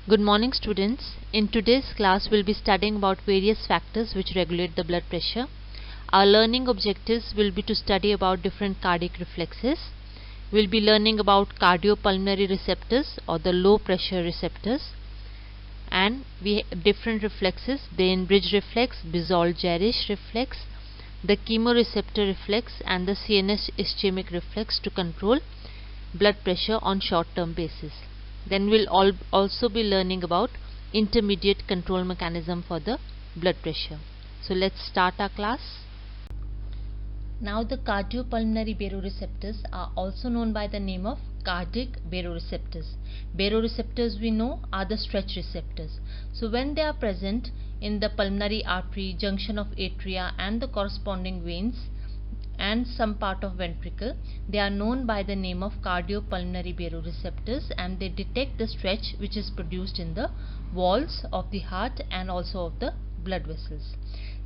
Good morning students. In today's class we'll be studying about various factors which regulate the blood pressure. Our learning objectives will be to study about different cardiac reflexes. We'll be learning about cardiopulmonary receptors or the low pressure receptors, and we different reflexes, the Enbridge reflex, Bizold-Jarisch reflex, the chemoreceptor reflex and the CNS ischemic reflex to control blood pressure on short-term basis. Then we'll also be learning about intermediate control mechanism for the blood pressure. So let's start our class. Now the cardiopulmonary baroreceptors are also known by the name of cardiac baroreceptors. Baroreceptors we know are the stretch receptors. So when they are present in the pulmonary artery, junction of atria and the corresponding veins and some part of ventricle, they are known by the name of cardiopulmonary baroreceptors, and they detect the stretch which is produced in the walls of the heart and also of the blood vessels.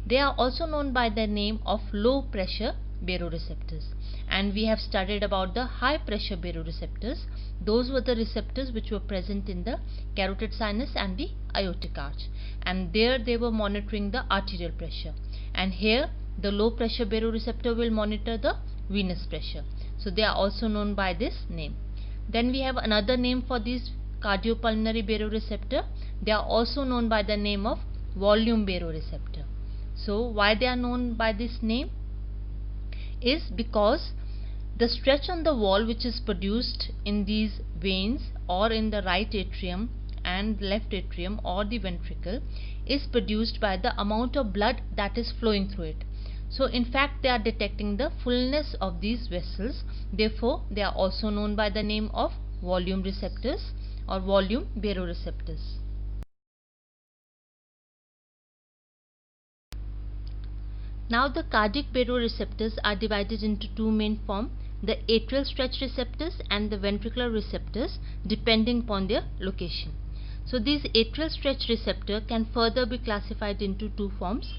They are also known by the name of low pressure baroreceptors, and we have studied about the high pressure baroreceptors. Those were the receptors which were present in the carotid sinus and the aortic arch, and there they were monitoring the arterial pressure, and here the low pressure baroreceptor will monitor the venous pressure. So they are also known by this name. Then we have another name for these cardiopulmonary baroreceptor. They are also known by the name of volume baroreceptor. So why they are known by this name is because the stretch on the wall which is produced in these veins or in the right atrium and left atrium or the ventricle is produced by the amount of blood that is flowing through it. So in fact they are detecting the fullness of these vessels. Therefore they are also known by the name of volume receptors or volume baroreceptors. Now the cardiac baroreceptors are divided into two main forms, the atrial stretch receptors and the ventricular receptors, depending upon their location. So these atrial stretch receptor can further be classified into two forms.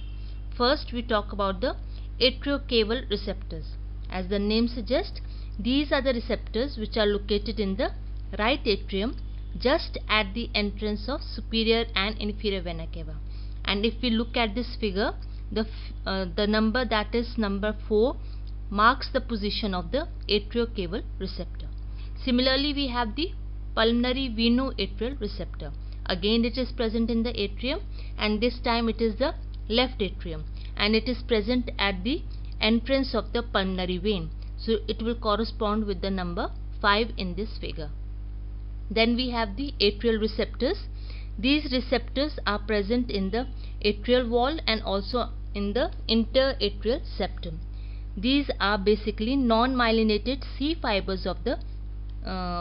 First we talk about the atriocaval receptors. As the name suggests, these are the receptors which are located in the right atrium just at the entrance of superior and inferior vena cava. And if we look at this figure, the number, that is number 4, marks the position of the atriocaval receptor. Similarly, we have the pulmonary veno-atrial receptor. Again it is present in the atrium, and this time it is the left atrium, and it is present at the entrance of the pulmonary vein. So it will correspond with the number 5 in this figure. Then we have the atrial receptors. These receptors are present in the atrial wall and also in the interatrial septum. These are basically non-myelinated C fibers of the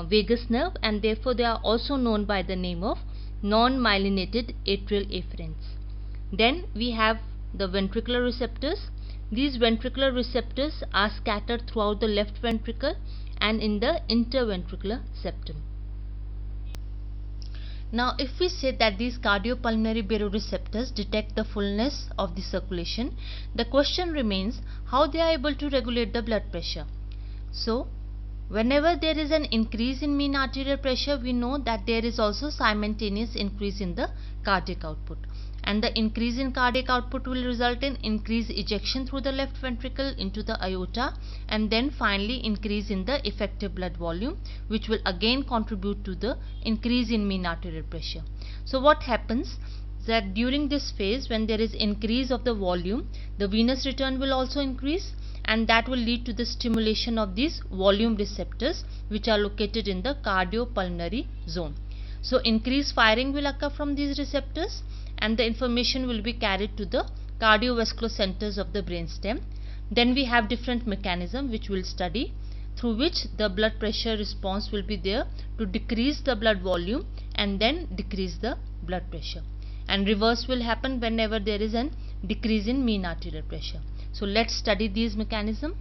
vagus nerve, and therefore they are also known by the name of non-myelinated atrial afferents. Then we have the ventricular receptors. These ventricular receptors are scattered throughout the left ventricle and in the interventricular septum. Now if we say that these cardiopulmonary baroreceptors detect the fullness of the circulation, the question remains how they are able to regulate the blood pressure. So whenever there is an increase in mean arterial pressure, we know that there is also simultaneous increase in the cardiac output, and the increase in cardiac output will result in increased ejection through the left ventricle into the aorta, and then finally increase in the effective blood volume, which will again contribute to the increase in mean arterial pressure. So what happens that during this phase, when there is increase of the volume, the venous return will also increase, and that will lead to the stimulation of these volume receptors which are located in the cardiopulmonary zone. So increased firing will occur from these receptors, and the information will be carried to the cardiovascular centers of the brainstem. Then we have different mechanisms which we will study, through which the blood pressure response will be there to decrease the blood volume and then decrease the blood pressure, and reverse will happen whenever there is an decrease in mean arterial pressure. So let's study these mechanisms.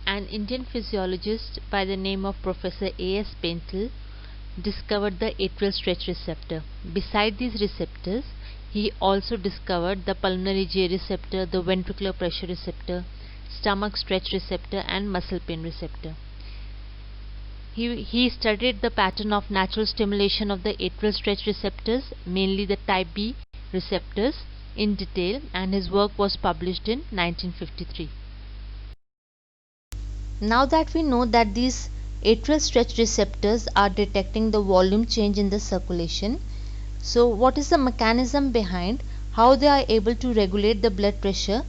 An Indian physiologist by the name of Professor A.S. Paintal discovered the atrial stretch receptor. Beside these receptors, he also discovered the pulmonary J receptor, the ventricular pressure receptor, stomach stretch receptor and muscle pain receptor. He studied the pattern of natural stimulation of the atrial stretch receptors, mainly the type B receptors, in detail, and his work was published in 1953. Now that we know that these atrial stretch receptors are detecting the volume change in the circulation, so what is the mechanism behind how they are able to regulate the blood pressure?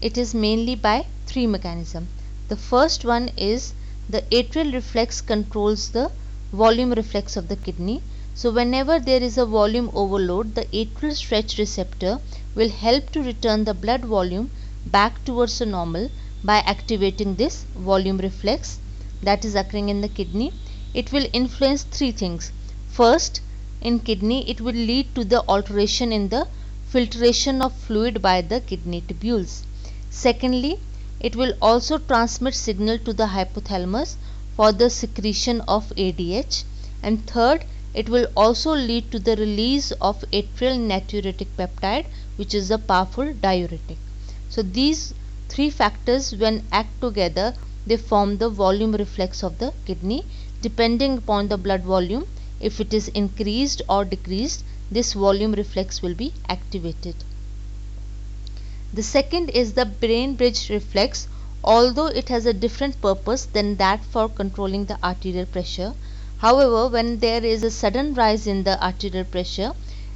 It is mainly by three mechanisms. The first one is the atrial reflex controls the volume reflex of the kidney. So whenever there is a volume overload, the atrial stretch receptor will help to return the blood volume back towards the normal by activating this volume reflex that is occurring in the kidney. It will influence three things. First, in kidney, it will lead to the alteration in the filtration of fluid by the kidney tubules. Secondly, it will also transmit signal to the hypothalamus for the secretion of ADH. And third, it will also lead to the release of atrial natriuretic peptide, which is a powerful diuretic. So these three factors, when act together, they form the volume reflex of the kidney. Depending upon the blood volume, if it is increased or decreased, this volume reflex will be activated. The second is the brain bridge reflex, although it has a different purpose than that for controlling the arterial pressure. However, when there is a sudden rise in the arterial pressure,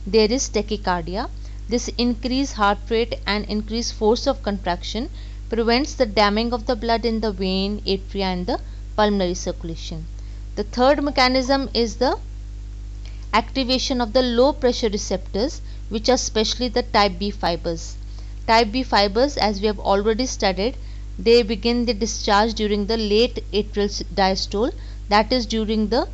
there is tachycardia. This increased heart rate and increased force of contraction prevents the damming of the blood in the vein, atria, and the pulmonary circulation. The third mechanism is the activation of the low pressure receptors, which are especially the type B fibers. Type B fibers, as we have already studied, they begin the discharge during the late atrial diastole, that is during the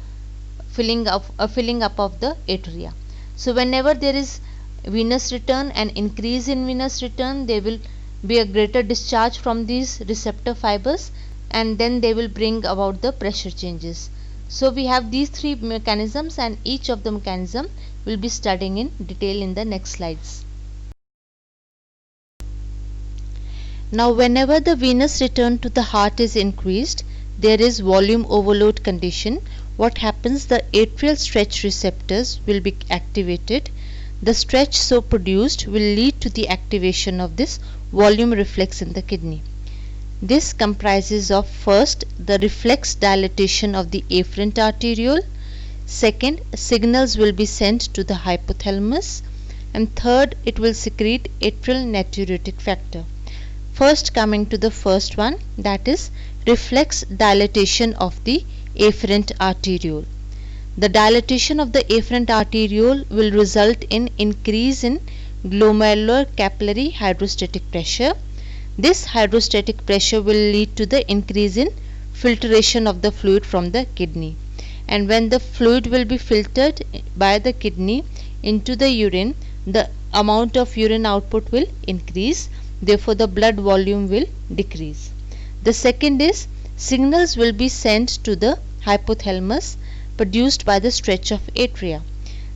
filling up of the atria. So whenever there is venous return and increase in venous return, there will be a greater discharge from these receptor fibers, and then they will bring about the pressure changes. So we have these three mechanisms, and each of the mechanism will be studying in detail in the next slides. Now whenever the venous return to the heart is increased, there is volume overload condition. What happens? The atrial stretch receptors will be activated. The stretch so produced will lead to the activation of this volume reflex in the kidney. This comprises of first the reflex dilatation of the afferent arteriole, second signals will be sent to the hypothalamus, and third it will secrete atrial natriuretic factor. First, coming to the first one, that is reflex dilatation of the afferent arteriole. The dilatation of the afferent arteriole will result in increase in glomerular capillary hydrostatic pressure. This hydrostatic pressure will lead to the increase in filtration of the fluid from the kidney, and when the fluid will be filtered by the kidney into the urine, the amount of urine output will increase, therefore the blood volume will decrease. The second is signals will be sent to the hypothalamus produced by the stretch of atria.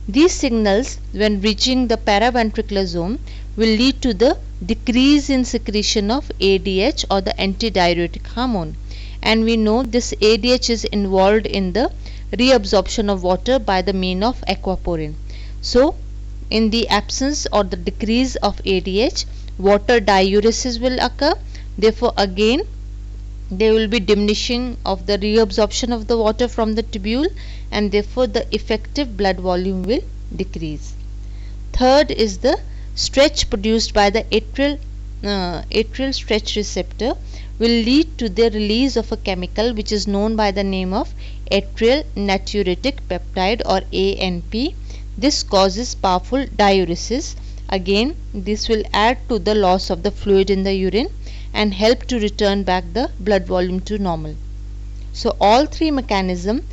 These signals, when reaching the paraventricular zone, will lead to the decrease in secretion of ADH or the antidiuretic hormone, and we know this ADH is involved in the reabsorption of water by the means of aquaporin. So in the absence or the decrease of ADH, water diuresis will occur, therefore again there will be diminishing of the reabsorption of the water from the tubule, and therefore the effective blood volume will decrease. Third is the stretch produced by the atrial stretch receptor will lead to the release of a chemical which is known by the name of atrial natriuretic peptide or ANP. This causes powerful diuresis. Again, this will add to the loss of the fluid in the urine and help to return back the blood volume to normal. So all three mechanisms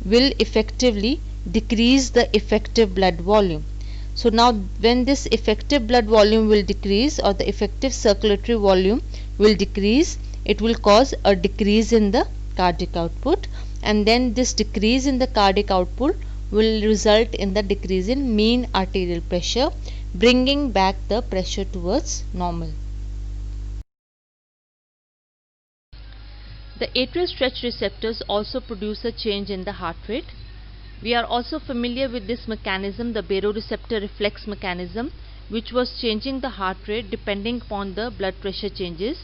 will effectively decrease the effective blood volume. So now when this effective blood volume will decrease or the effective circulatory volume will decrease, it will cause a decrease in the cardiac output, and then this decrease in the cardiac output will result in the decrease in mean arterial pressure, bringing back the pressure towards normal. The atrial stretch receptors also produce a change in the heart rate. We are also familiar with this mechanism, the baroreceptor reflex mechanism, which was changing the heart rate depending upon the blood pressure changes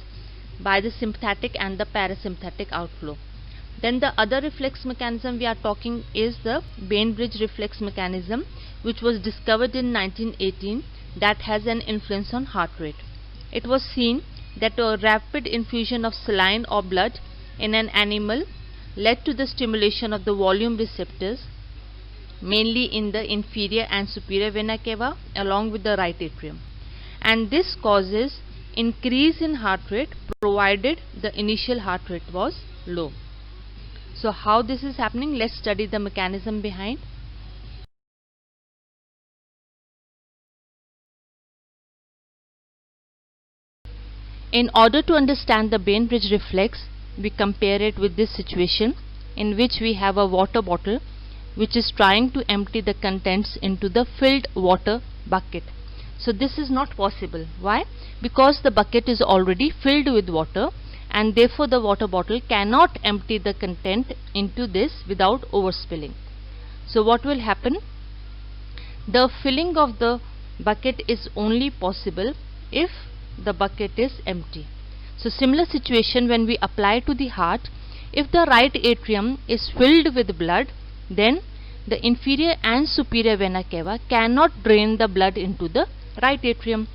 by the sympathetic and the parasympathetic outflow. Then the other reflex mechanism we are talking is the Bainbridge reflex mechanism, which was discovered in 1918, that has an influence on heart rate. It was seen that a rapid infusion of saline or blood in an animal led to the stimulation of the volume receptors, mainly in the inferior and superior vena cava along with the right atrium, and this causes increase in heart rate provided the initial heart rate was low. So how this is happening? Let's study the mechanism behind. In order to understand the Bainbridge reflex, we compare it with this situation in which we have a water bottle which is trying to empty the contents into the filled water bucket. So this is not possible. Why? Because the bucket is already filled with water, and therefore the water bottle cannot empty the content into this without overspilling. So what will happen? The filling of the bucket is only possible if the bucket is empty. So similar situation when we apply to the heart, if the right atrium is filled with blood, then the inferior and superior vena cava cannot drain the blood into the right atrium.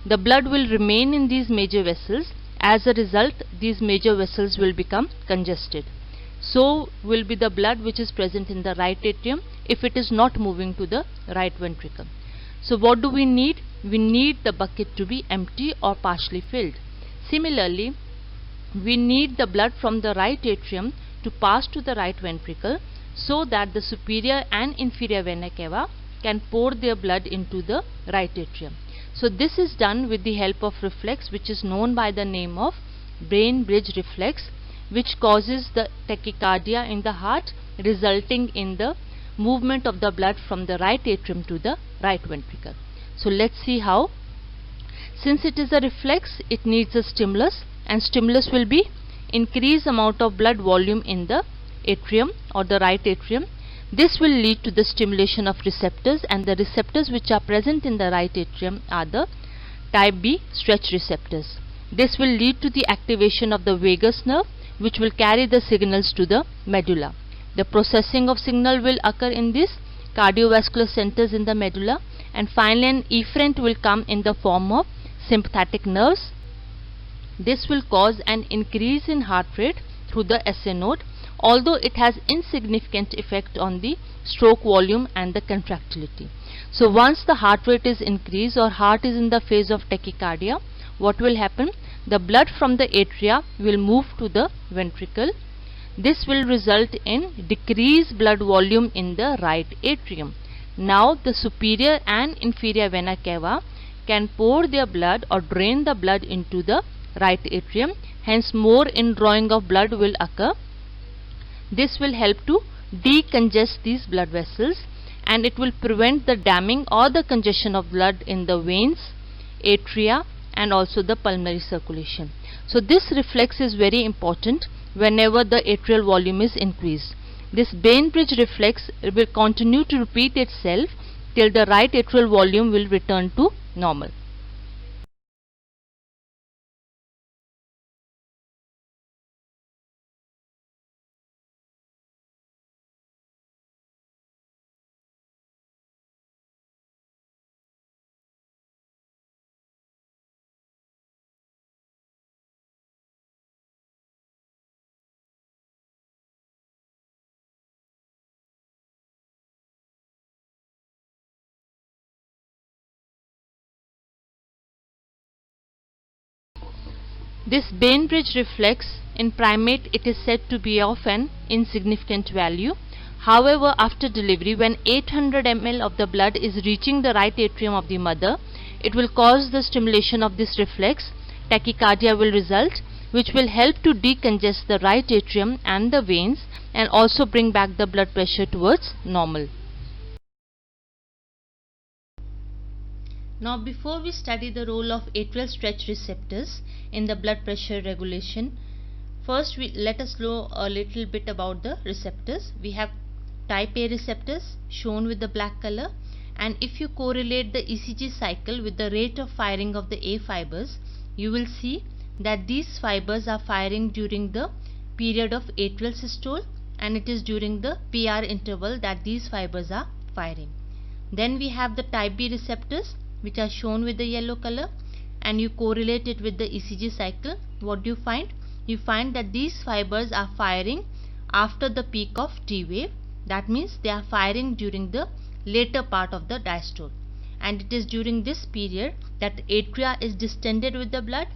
The blood will remain in these major vessels. As a result, these major vessels will become congested. So will be the blood which is present in the right atrium if it is not moving to the right ventricle. So what do we need? We need the bucket to be empty or partially filled. Similarly, we need the blood from the right atrium to pass to the right ventricle so that the superior and inferior vena cava can pour their blood into the right atrium. So this is done with the help of reflex which is known by the name of Bainbridge reflex, which causes the tachycardia in the heart, resulting in the movement of the blood from the right atrium to the right ventricle. So let's see how. Since it is a reflex, it needs a stimulus, and stimulus will be increased amount of blood volume in the atrium or the right atrium. This will lead to the stimulation of receptors, and the receptors which are present in the right atrium are the type B stretch receptors. This will lead to the activation of the vagus nerve, which will carry the signals to the medulla. The processing of signal will occur in these cardiovascular centers in the medulla, and finally an efferent will come in the form of sympathetic nerves. This will cause an increase in heart rate through the SA node, although it has insignificant effect on the stroke volume and the contractility. So once the heart rate is increased or heart is in the phase of tachycardia, what will happen? The blood from the atria will move to the ventricle. This will result in decreased blood volume in the right atrium. Now the superior and inferior vena cava can pour their blood or drain the blood into the right atrium, hence more indrawing of blood will occur. This will help to decongest these blood vessels, and it will prevent the damming or the congestion of blood in the veins, atria, and also the pulmonary circulation. So this reflex is very important whenever the atrial volume is increased. This Bainbridge reflex will continue to repeat itself till the right atrial volume will return to normal. This Bainbridge reflex, in primate it is said to be of an insignificant value. However, after delivery, when 800 ml of the blood is reaching the right atrium of the mother, it will cause the stimulation of this reflex. Tachycardia will result, which will help to decongest the right atrium and the veins, and also bring back the blood pressure towards normal. Now before we study the role of atrial stretch receptors in the blood pressure regulation, First, let us know a little bit about the receptors. We have type A receptors shown with the black color, and if you correlate the ECG cycle with the rate of firing of the A fibers, you will see that these fibers are firing during the period of atrial systole, and it is during the PR interval that these fibers are firing. Then we have the type B receptors, which are shown with the yellow color, and you correlate it with the ECG cycle. What do you find? You find that these fibers are firing after the peak of T wave. That means they are firing during the later part of the diastole, and it is during this period that the atria is distended with the blood,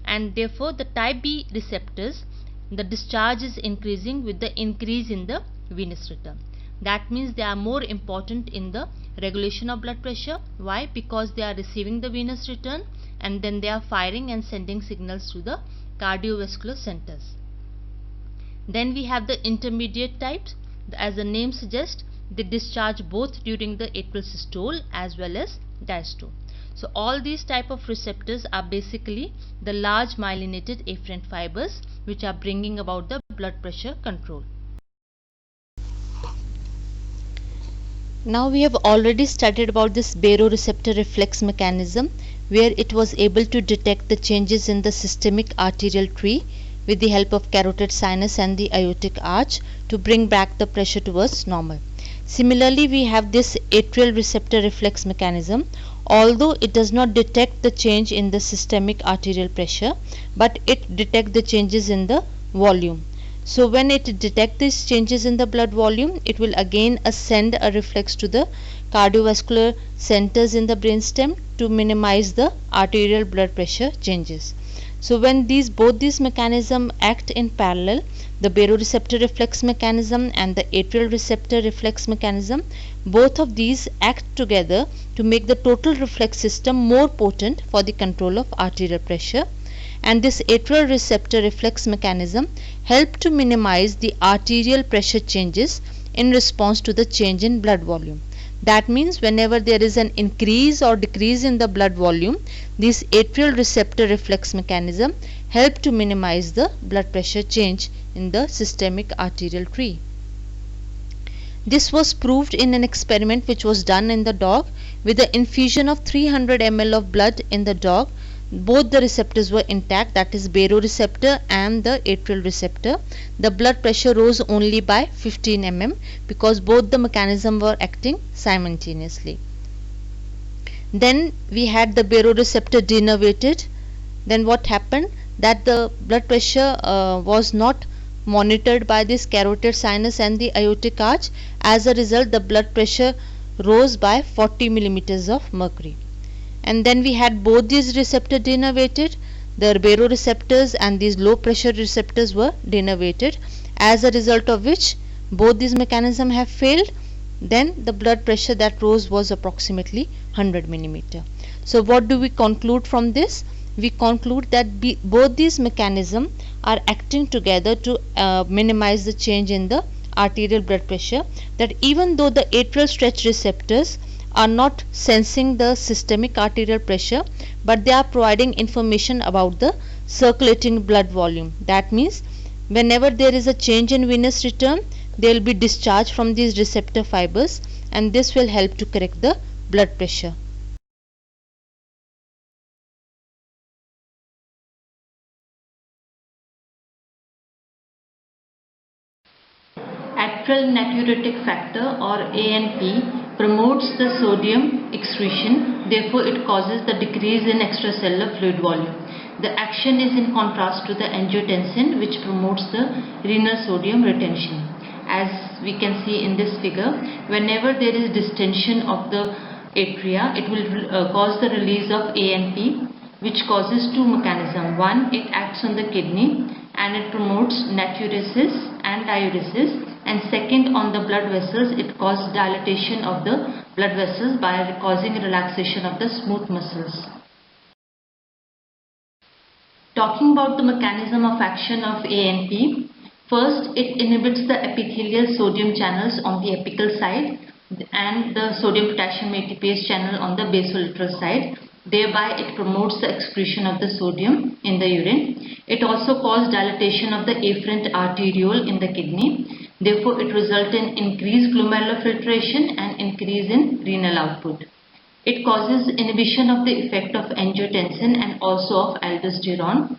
and therefore the type B receptors, the discharge is increasing with the increase in the venous return. That means they are more important in the regulation of blood pressure. Why? Because they are receiving the venous return and then they are firing and sending signals to the cardiovascular centers. Then we have the intermediate types. As the name suggests, they discharge both during the atrial systole as well as diastole. So all these type of receptors are basically the large myelinated afferent fibers which are bringing about the blood pressure control. Now we have already studied about this baroreceptor reflex mechanism, where it was able to detect the changes in the systemic arterial tree with the help of carotid sinus and the aortic arch to bring back the pressure towards normal. Similarly, we have this atrial receptor reflex mechanism. Although it does not detect the change in the systemic arterial pressure, but it detects the changes in the volume. So when it detects these changes in the blood volume, it will again send a reflex to the cardiovascular centers in the brainstem to minimize the arterial blood pressure changes. So when both these mechanisms act in parallel, the baroreceptor reflex mechanism and the atrial receptor reflex mechanism, both of these act together to make the total reflex system more potent for the control of arterial pressure. And this atrial receptor reflex mechanism help to minimize the arterial pressure changes in response to the change in blood volume. That means whenever there is an increase or decrease in the blood volume, this atrial receptor reflex mechanism help to minimize the blood pressure change in the systemic arterial tree. This was proved in an experiment which was done in the dog with the infusion of 300 ml of blood in the dog. Both the receptors were intact, that is baroreceptor and the atrial receptor. The blood pressure rose only by 15 mm because both the mechanisms were acting simultaneously. Then we had the baroreceptor denervated. Then what happened? That the blood pressure was not monitored by this carotid sinus and the aortic arch. As a result, the blood pressure rose by 40 millimeters of mercury. And then we had both these receptors denervated. The baroreceptors and these low pressure receptors were denervated, as a result of which both these mechanisms have failed. Then the blood pressure that rose was approximately 100 millimeter. So what do we conclude from this? We conclude that both these mechanisms are acting together to minimize the change in the arterial blood pressure. That even though the atrial stretch receptors are not sensing the systemic arterial pressure, but they are providing information about the circulating blood volume. That means whenever there is a change in venous return, there will be discharge from these receptor fibers, and this will help to correct the blood pressure. Atrial natriuretic factor or ANP promotes the sodium excretion, therefore it causes the decrease in extracellular fluid volume. The action is in contrast to the angiotensin, which promotes the renal sodium retention. As we can see in this figure, whenever there is distension of the atria, it will cause the release of ANP, which causes two mechanisms. One, it acts on the kidney and it promotes natriuresis and diuresis, and second, on the blood vessels, it causes dilatation of the blood vessels by causing relaxation of the smooth muscles. Talking about the mechanism of action of ANP, first it inhibits the epithelial sodium channels on the apical side and the sodium potassium ATPase channel on the basolateral side. Thereby it promotes the excretion of the sodium in the urine. It also causes dilatation of the afferent arteriole in the kidney. Therefore, it results in increased glomerular filtration and increase in renal output. It causes inhibition of the effect of angiotensin and also of aldosterone.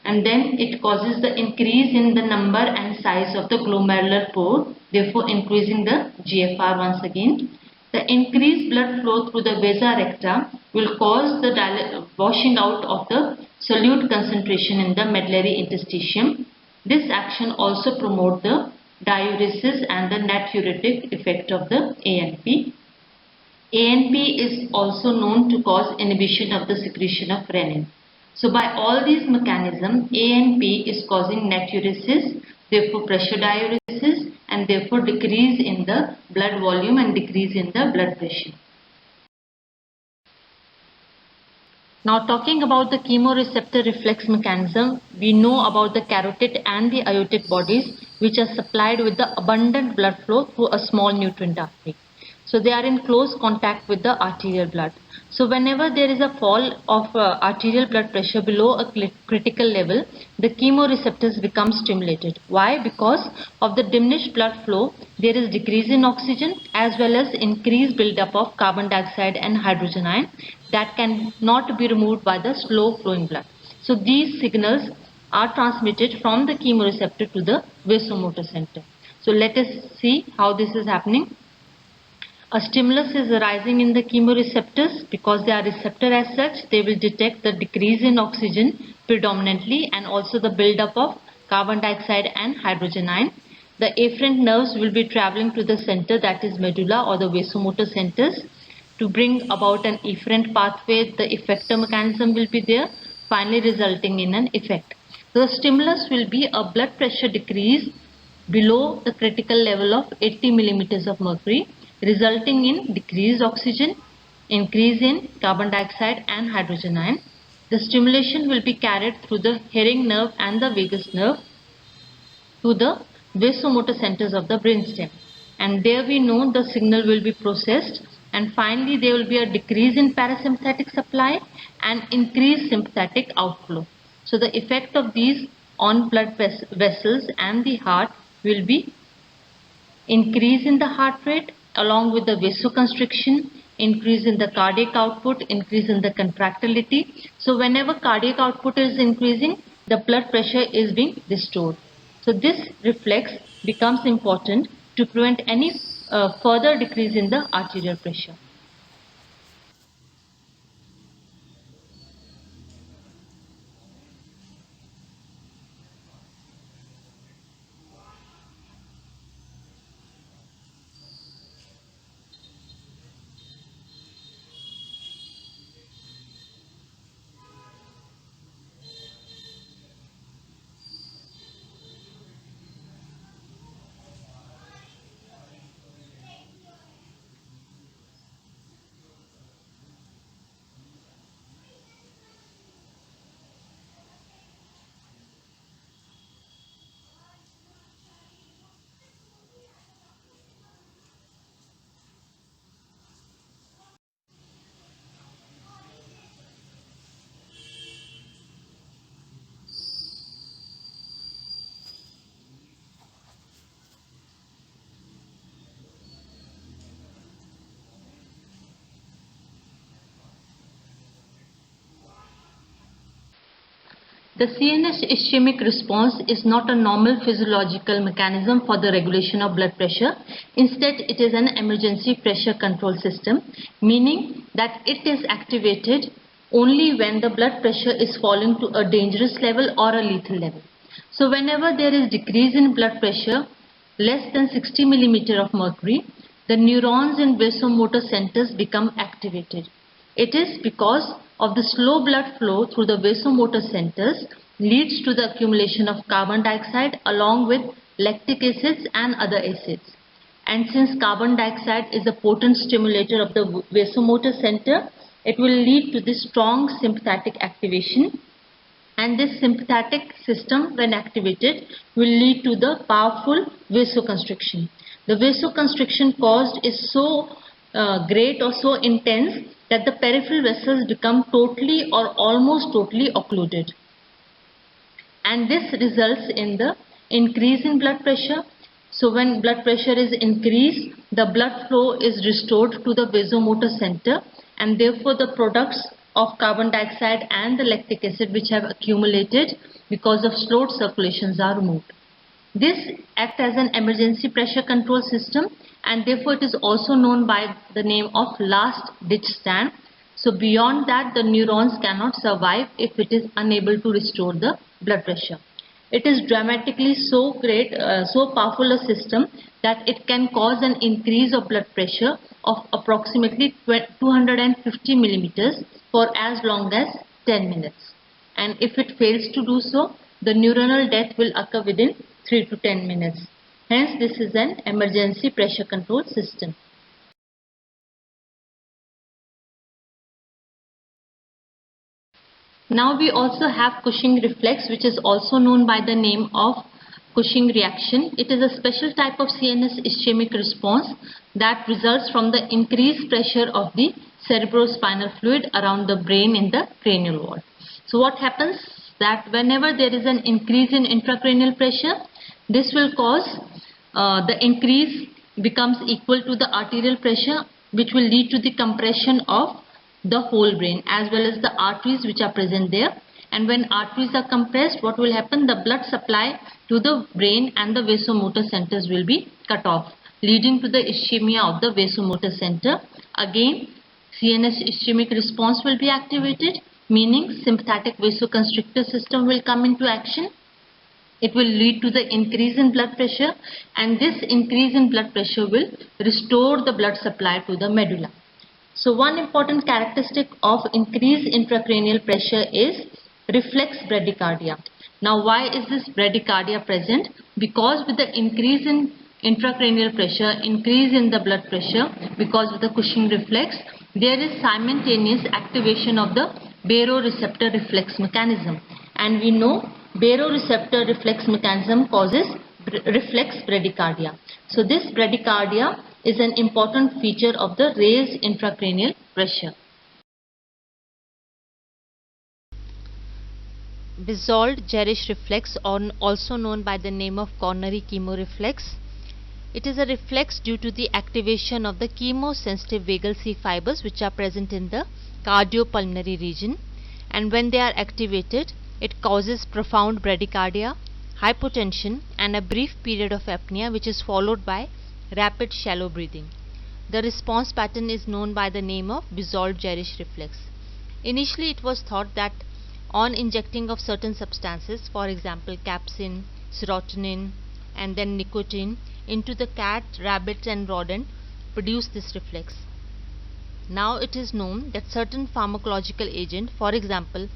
And then it causes the increase in the number and size of the glomerular pore, therefore increasing the GFR once again. The increased blood flow through the vasa recta will cause the washing out of the solute concentration in the medullary interstitium. This action also promotes the diuresis and the natriuretic effect of the ANP. ANP is also known to cause inhibition of the secretion of renin. So by all these mechanisms, ANP is causing natriuresis, therefore pressure diuresis, and therefore decrease in the blood volume and decrease in the blood pressure. Now talking about the chemoreceptor reflex mechanism, we know about the carotid and the aortic bodies which are supplied with the abundant blood flow through a small nutrient artery. So they are in close contact with the arterial blood. So whenever there is a fall of arterial blood pressure below a critical level, the chemoreceptors become stimulated. Why? Because of the diminished blood flow, there is decrease in oxygen as well as increased buildup of carbon dioxide and hydrogen ion that can not be removed by the slow flowing blood. So these signals are transmitted from the chemoreceptor to the vasomotor center. So let us see how this is happening. A stimulus is arising in the chemoreceptors. Because they are receptor as such, they will detect the decrease in oxygen predominantly and also the buildup of carbon dioxide and hydrogen ion. The afferent nerves will be traveling to the center, that is medulla or the vasomotor centers, to bring about an efferent pathway. The effector mechanism will be there, finally resulting in an effect. The stimulus will be a blood pressure decrease below the critical level of 80 millimeters of mercury, resulting in decreased oxygen, increase in carbon dioxide and hydrogen ion. The stimulation will be carried through the hearing nerve and the vagus nerve to the vasomotor centers of the brainstem, and there we know the signal will be processed, and finally there will be a decrease in parasympathetic supply and increased sympathetic outflow. So the effect of these on blood vessels and the heart will be increase in the heart rate along with the vasoconstriction, increase in the cardiac output, increase in the contractility. So whenever cardiac output is increasing, the blood pressure is being restored. So this reflex becomes important to prevent any further decrease in the arterial pressure. The CNS ischemic response is not a normal physiological mechanism for the regulation of blood pressure. Instead, it is an emergency pressure control system, meaning that it is activated only when the blood pressure is falling to a dangerous level or a lethal level. So whenever there is decrease in blood pressure less than 60 millimeter of mercury, the neurons in vasomotor centers become activated. It is because of the slow blood flow through the vasomotor centers leads to the accumulation of carbon dioxide along with lactic acids and other acids. And since carbon dioxide is a potent stimulator of the vasomotor center, it will lead to this strong sympathetic activation, and this sympathetic system when activated will lead to the powerful vasoconstriction. The vasoconstriction caused is so great or so intense that the peripheral vessels become totally or almost totally occluded. And this results in the increase in blood pressure. So when blood pressure is increased, the blood flow is restored to the vasomotor center, and therefore the products of carbon dioxide and the lactic acid which have accumulated because of slowed circulations are removed. This acts as an emergency pressure control system, and therefore it is also known by the name of last ditch stand. So beyond that, the neurons cannot survive if it is unable to restore the blood pressure. It is dramatically so powerful a system that it can cause an increase of blood pressure of approximately 250 millimeters for as long as 10 minutes. And if it fails to do so, the neuronal death will occur within 3 to 10 minutes. Hence, this is an emergency pressure control system. Now we also have Cushing reflex, which is also known by the name of Cushing reaction. It is a special type of CNS ischemic response that results from the increased pressure of the cerebrospinal fluid around the brain in the cranial wall. So what happens that whenever there is an increase in intracranial pressure, this will cause the increase becomes equal to the arterial pressure, which will lead to the compression of the whole brain as well as the arteries which are present there. And when arteries are compressed, what will happen? The blood supply to the brain and the vasomotor centers will be cut off, leading to the ischemia of the vasomotor center. Again, CNS ischemic response will be activated, meaning sympathetic vasoconstrictor system will come into action. It will lead to the increase in blood pressure, and this increase in blood pressure will restore the blood supply to the medulla. So one important characteristic of increased intracranial pressure is reflex bradycardia. Now why is this bradycardia present? Because with the increase in intracranial pressure, increase in the blood pressure because of the Cushing reflex, there is simultaneous activation of the baroreceptor reflex mechanism. And we know baroreceptor reflex mechanism causes reflex bradycardia. So this bradycardia is an important feature of the raised intracranial pressure. Bizold-Jerish reflex, or also known by the name of coronary chemoreflex. It is a reflex due to the activation of the chemosensitive vagal C fibers which are present in the cardiopulmonary region, and when they are activated, it causes profound bradycardia, hypotension and a brief period of apnea which is followed by rapid shallow breathing. The response pattern is known by the name of Bizold-Jerish reflex. Initially it was thought that on injecting of certain substances, for example capsaicin, serotonin and then nicotine into the cat, rabbit and rodent produce this reflex. Now it is known that certain pharmacological agent, for example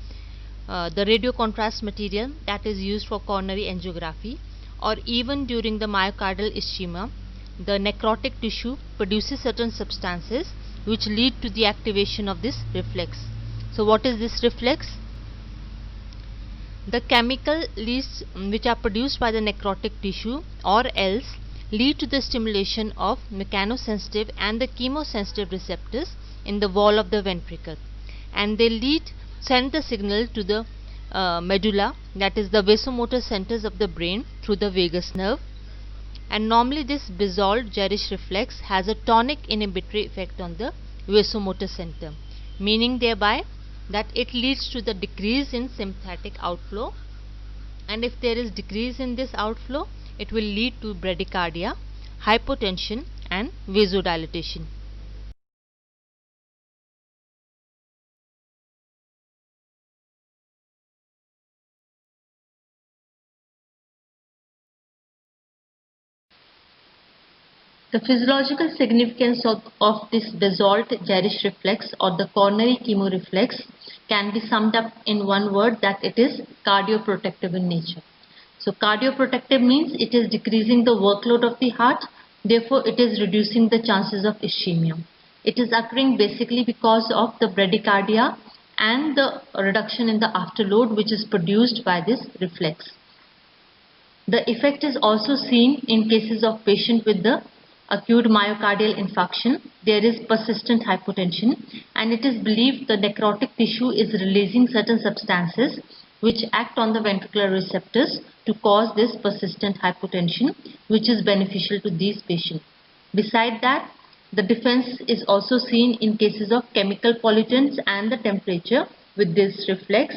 the radio contrast material that is used for coronary angiography, or even during the myocardial ischemia, the necrotic tissue produces certain substances which lead to the activation of this reflex. So what is this reflex? The chemical leads which are produced by the necrotic tissue or else lead to the stimulation of mechanosensitive and the chemosensitive receptors in the wall of the ventricle, and they send the signal to the medulla, that is the vasomotor centers of the brain, through the vagus nerve. And normally this Bizold-Jerish reflex has a tonic inhibitory effect on the vasomotor center, meaning thereby that it leads to the decrease in sympathetic outflow, and if there is decrease in this outflow, it will lead to bradycardia, hypotension and vasodilatation. The physiological significance of this Bizold-Jerish reflex or the coronary chemoreflex can be summed up in one word, that it is cardioprotective in nature. So cardioprotective means it is decreasing the workload of the heart, therefore it is reducing the chances of ischemia. It is occurring basically because of the bradycardia and the reduction in the afterload which is produced by this reflex. The effect is also seen in cases of patient with the acute myocardial infarction, there is persistent hypotension, and it is believed the necrotic tissue is releasing certain substances which act on the ventricular receptors to cause this persistent hypotension, which is beneficial to these patients. Beside that, the defense is also seen in cases of chemical pollutants and the temperature with this reflex,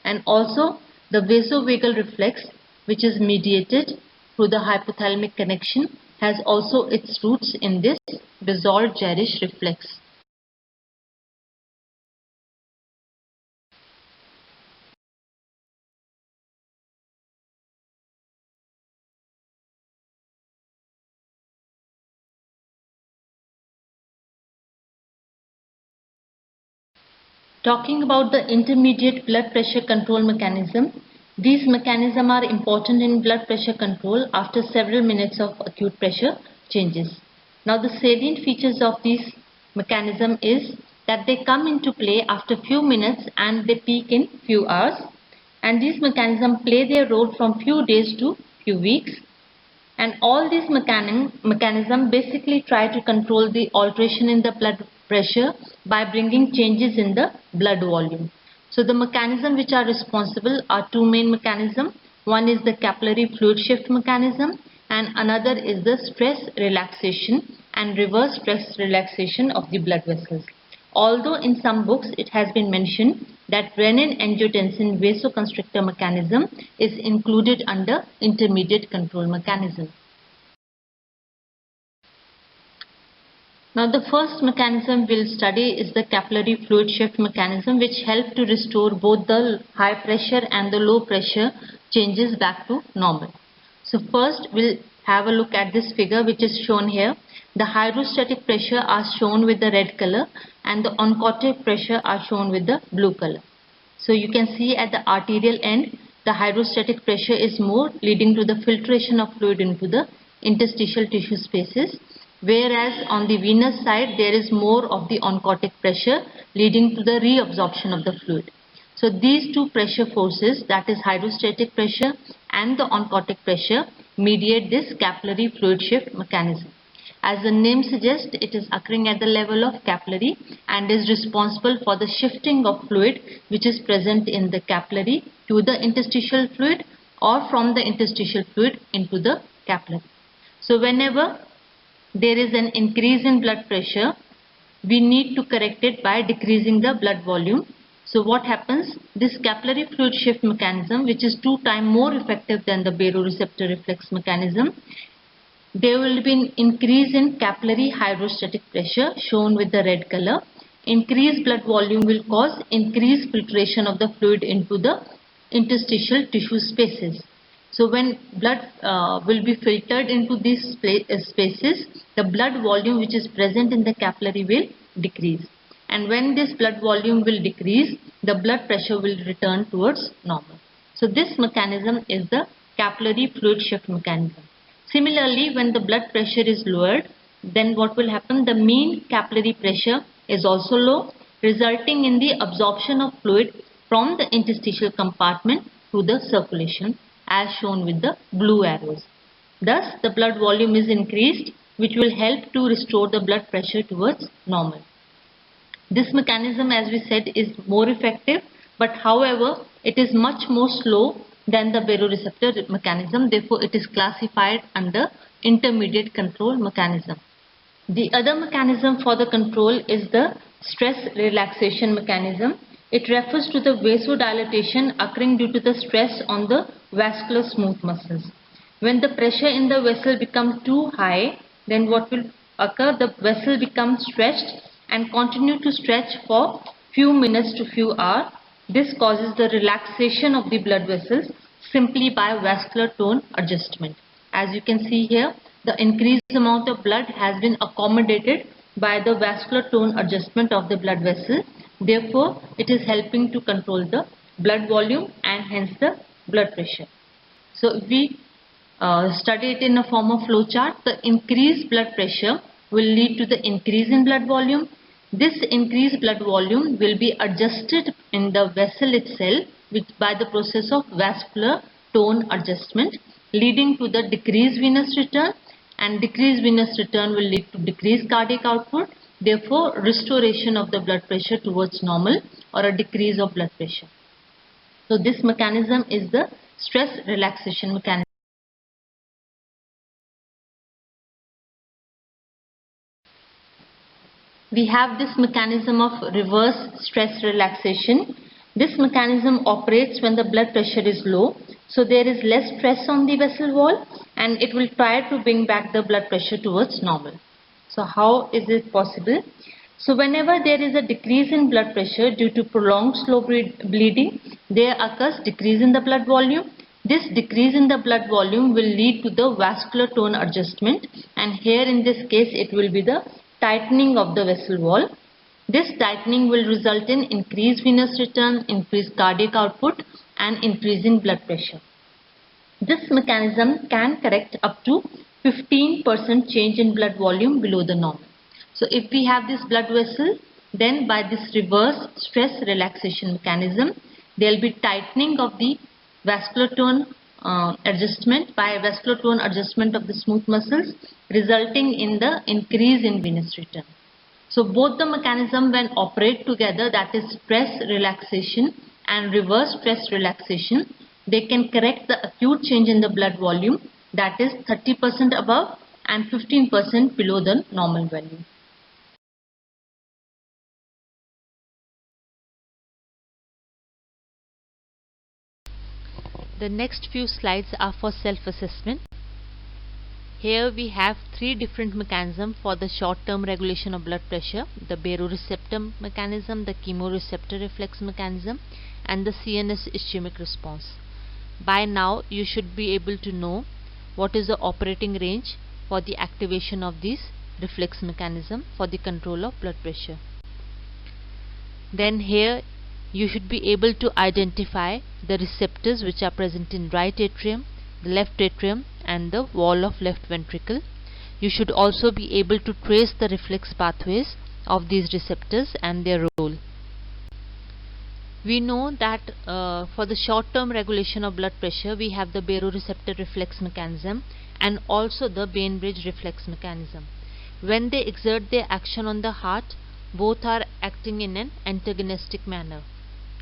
and also the vasovagal reflex, which is mediated through the hypothalamic connection, has also its roots in this Basalt-Jarisch reflex. Talking about the intermediate blood pressure control mechanism, these mechanisms are important in blood pressure control after several minutes of acute pressure changes. Now the salient features of these mechanism is that they come into play after few minutes and they peak in few hours, and these mechanisms play their role from few days to few weeks, and all these mechanisms basically try to control the alteration in the blood pressure by bringing changes in the blood volume. So the mechanisms which are responsible are two main mechanisms. One is the capillary fluid shift mechanism, and another is the stress relaxation and reverse stress relaxation of the blood vessels. Although in some books it has been mentioned that renin-angiotensin vasoconstrictor mechanism is included under intermediate control mechanism. Now the first mechanism we'll study is the capillary fluid shift mechanism, which helps to restore both the high pressure and the low pressure changes back to normal. So first we'll have a look at this figure which is shown here. The hydrostatic pressure are shown with the red color and the oncotic pressure are shown with the blue color. So you can see at the arterial end the hydrostatic pressure is more, leading to the filtration of fluid into the interstitial tissue spaces, whereas on the venous side there is more of the oncotic pressure, leading to the reabsorption of the fluid. So these two pressure forces, that is hydrostatic pressure and the oncotic pressure, mediate this capillary fluid shift mechanism. As the name suggests, it is occurring at the level of capillary and is responsible for the shifting of fluid which is present in the capillary to the interstitial fluid or from the interstitial fluid into the capillary. So whenever there is an increase in blood pressure, we need to correct it by decreasing the blood volume. So what happens? This capillary fluid shift mechanism, which is 2 times more effective than the baroreceptor reflex mechanism, there will be an increase in capillary hydrostatic pressure shown with the red color. Increased blood volume will cause increased filtration of the fluid into the interstitial tissue spaces. So when blood will be filtered into these spaces, the blood volume which is present in the capillary will decrease. And when this blood volume will decrease, the blood pressure will return towards normal. So this mechanism is the capillary fluid shift mechanism. Similarly, when the blood pressure is lowered, then what will happen? The mean capillary pressure is also low, resulting in the absorption of fluid from the interstitial compartment to the circulation, as shown with the blue arrows. Thus, the blood volume is increased, which will help to restore the blood pressure towards normal. This mechanism, as we said, is more effective, but however, it is much more slow than the baroreceptor mechanism. Therefore, it is classified under intermediate control mechanism. The other mechanism for the control is the stress relaxation mechanism. It refers to the vasodilatation occurring due to the stress on the vascular smooth muscles. When the pressure in the vessel becomes too high, then what will occur? The vessel becomes stretched and continue to stretch for few minutes to few hours. This causes the relaxation of the blood vessels simply by vascular tone adjustment. As you can see here, the increased amount of blood has been accommodated by the vascular tone adjustment of the blood vessel. Therefore, it is helping to control the blood volume and hence the blood pressure. So if we study it in a form of flow chart, the increased blood pressure will lead to the increase in blood volume. This increased blood volume will be adjusted in the vessel itself by the process of vascular tone adjustment, leading to the decreased venous return, and decreased venous return will lead to decreased cardiac output, therefore restoration of the blood pressure towards normal or a decrease of blood pressure. So this mechanism is the stress relaxation mechanism. We have this mechanism of reverse stress relaxation. This mechanism operates when the blood pressure is low, so there is less stress on the vessel wall and it will try to bring back the blood pressure towards normal. So how is it possible? So whenever there is a decrease in blood pressure due to prolonged slow bleeding, there occurs decrease in the blood volume. This decrease in the blood volume will lead to the vascular tone adjustment, and here in this case it will be the tightening of the vessel wall. This tightening will result in increased venous return, increased cardiac output and increase in blood pressure. This mechanism can correct up to 15% change in blood volume below the normal. So if we have this blood vessel, then by this reverse stress relaxation mechanism, there will be tightening of the vascular tone adjustment by vascular tone adjustment of the smooth muscles, resulting in the increase in venous return. So both the mechanism when operate together, that is stress relaxation and reverse stress relaxation, they can correct the acute change in the blood volume, that is 30% above and 15% below the normal value. The next few slides are for self-assessment. Here we have three different mechanisms for the short-term regulation of blood pressure: the baroreceptor mechanism, the chemoreceptor reflex mechanism, and the CNS ischemic response. By now you should be able to know what is the operating range for the activation of these reflex mechanism for the control of blood pressure. Then here you should be able to identify the receptors which are present in right atrium, the left atrium and the wall of left ventricle. You should also be able to trace the reflex pathways of these receptors and their role. We know that for the short-term regulation of blood pressure, we have the baroreceptor reflex mechanism and also the Bainbridge reflex mechanism. When they exert their action on the heart, both are acting in an antagonistic manner.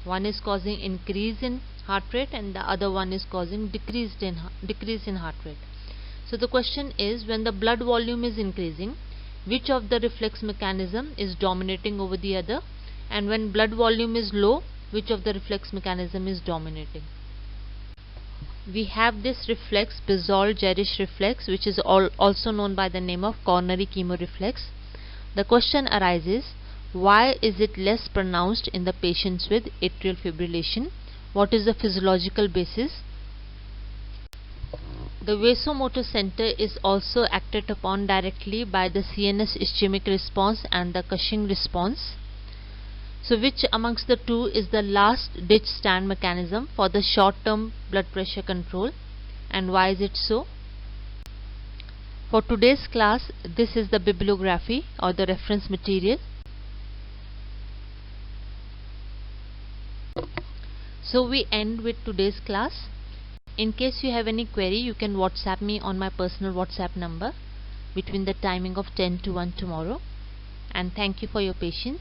One is causing increase in heart rate and the other one is causing decrease in heart rate. So the question is, when the blood volume is increasing, which of the reflex mechanism is dominating over the other, and when blood volume is low, which of the reflex mechanism is dominating. We have this reflex, Bezold-Jerisch reflex, which is also known by the name of coronary chemoreflex. The question arises, why is it less pronounced in the patients with atrial fibrillation? What is the physiological basis? The vasomotor center is also acted upon directly by the CNS ischemic response and the Cushing response. So which amongst the two is the last ditch stand mechanism for the short-term blood pressure control, and why is it so? For today's class, this is the bibliography or the reference material. So we end with today's class. In case you have any query, you can WhatsApp me on my personal WhatsApp number between the timing of 10 to 1 tomorrow. And thank you for your patience.